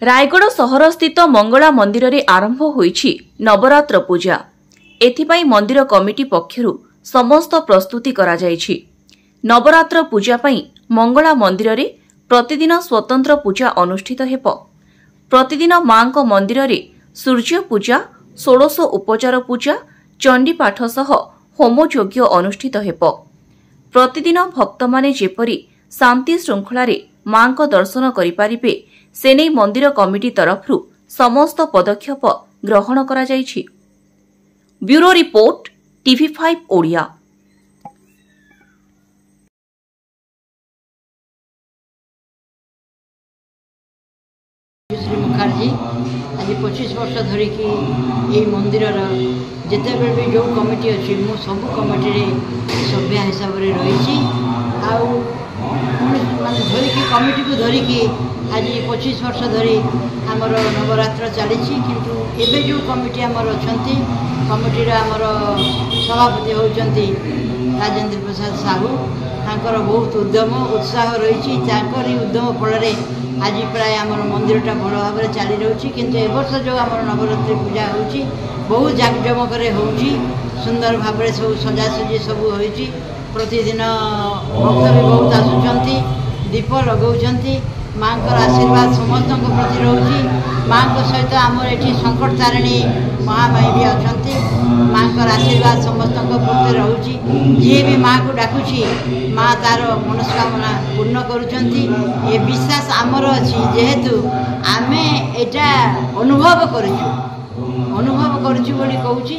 रायगढ़ सहर स्थित मंगला मंदिर रे आरंभ होईछि नवरात्र पूजा। एथिपाई मंदिर कमिटी पक्षरु समस्त प्रस्तुति करा जायछि। नवरात्र पूजा पई मंगला मंदिर रे प्रतिदिन स्वतंत्र पूजा अनुष्ठित हेब। प्रतिदिन मांको मंदिर रे सूर्य पूजा, 16 उपचार पूजा, चंडी पाठ सह होम यज्ञ अनुष्ठित हेब। प्रतिदिन भक्त माने जेपरी शांति श्रृंखला रे मांको दर्शन करि पारिबे सेनै मंदिर कमिटी तरफरु समस्त पदक्षेप ग्रहण करा जायछि। Bureau report TV5 Odia. Shri Mukherjee आज 25 वर्ष धरिकी ये मंदिर जिते भी जो कमिटी अच्छी मु सब कमिटी सभ्य हिसाब से रही धरिकी कमिटी को धरिकी आज 25 वर्ष धरी आमर नवरात्र चली किंतु एबे जो कमिटी आमर अच्छा कमिटीर आमर सभापति होती राजेंद्र प्रसाद साहू तांकर बहुत उद्यम उत्साह रही उद्यम फल आज प्राय आमर मंदिरटा भल भाव में चली रही किंतु ए वर्ष जो आमर नवरात्रि पूजा होची बहुत जाकजमक होची सुंदर भाव में सब सजासजी सब होती प्रतिदिन भक्त भी बहुत आसुंच दीप लगौंट माँ आशीर्वाद समस्त प्रति रोची माँ सहित आमर ये संकट तारिणी महामाई भी अच्छा माँ आशीर्वाद समस्त प्रति रोची जी भी माँ को डाकुची माँ तार मनस्कामना पूर्ण करुँच ये विश्वास आमर अच्छी जेहेतु आमे एटा अनुभव करुँची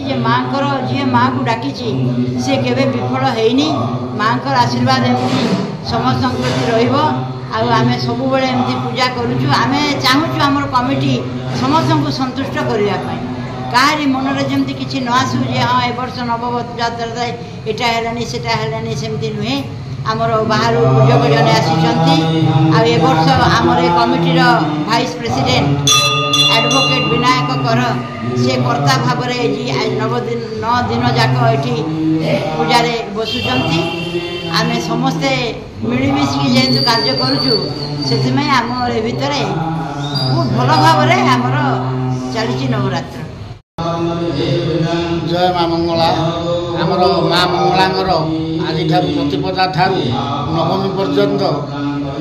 जे माँ जी माँ को डाकी सी केवे विफल होनी माँ आशीर्वाद एमती समस्त प्रति रहिबो आमे सब बेले एमती पूजा करूँ आमे चाहूँ आमर कमिटी समस्त को संतुष्ट करने कहारी मन में जमी किसी न आसू जे हाँ ए वर्ष नवरात्र एटा है सेटा है सेमती नुहे आमर बाहर पूजक जने आसी वर्ष आमर कमिटीर भाइस प्रेसिडेंट एडवोकेट विनायक कर से कर्ता भाव में 9 दिन जाक ये पूजा बसुंट आम समस्ते मिलमिशिकी जेहेतु कार्य करुचु से आम भितर बहुत भल भाव में आमर चली नवरात्र। जय माँ मंगला आमर माँ मंगलांगर आज प्रतिपदा ठारू नवमी पर्यंत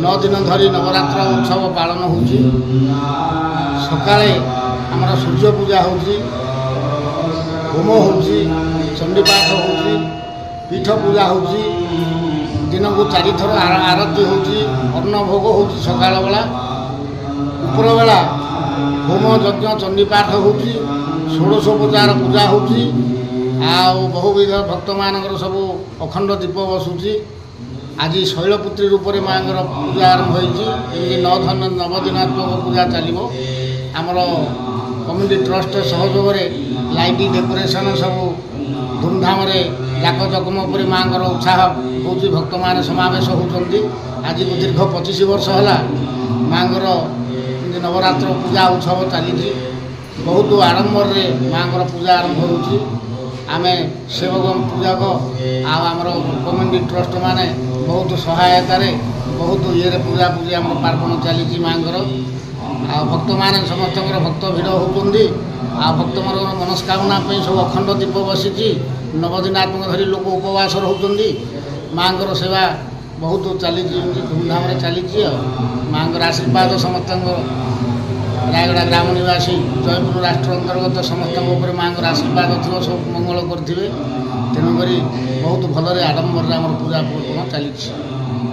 9 दिन धरी नवरात्र उत्सव पालन होची। सकाळे आमर सूर्य पूजा होची, होम होची, चंडीपाठ होची, पीठ पूजा होची, दिन को 4 थर आरती होची, अन्न भोग होची सकाळ बेला, उपरा बेला होम यज्ञ चंडीपाठ होची, 16 उपचार पूजा होची, बहुविध भक्त मानकर सब अखंड दीप बसुची। आज शैलपुत्री रूप में माँ पूजा आरंभ होती 9 दिनात्मक पूजा चलो आमर कम्युनिटी ट्रस्ट सहयोग में लाइट डेकोरेशन सब धूमधाम जाक जकम पर माँ उत्साह होती भक्त मान समावेश होती। आज को दीर्घ 25 वर्ष है माँ नवरात्र पूजा उत्सव चली बहुत आडंबर माँ पूजा आरंभ होती। आमे सेवक पूजक आमर कम्युनिटी ट्रस्ट माने बहुत सहायतार बहुत ये पूजा पूजी आम पार्वण चली माँ भक्त मैंने समस्त भक्त भिड़ होती भक्त मान मनस्कामना सब अखंड दीप बसी 9 दिनात्मक धरी लोक उपवास होती माँ सेवा बहुत चली धूमधाम चली माँ आशीर्वाद समस्त रायगढ़ ग्राम निवासी जयपुर राष्ट्र अंतर्गत समस्त माँ आशीर्वाद थी सब मंगल करेंगे तेणुक बहुत भलरे आडंबर पूजा चली।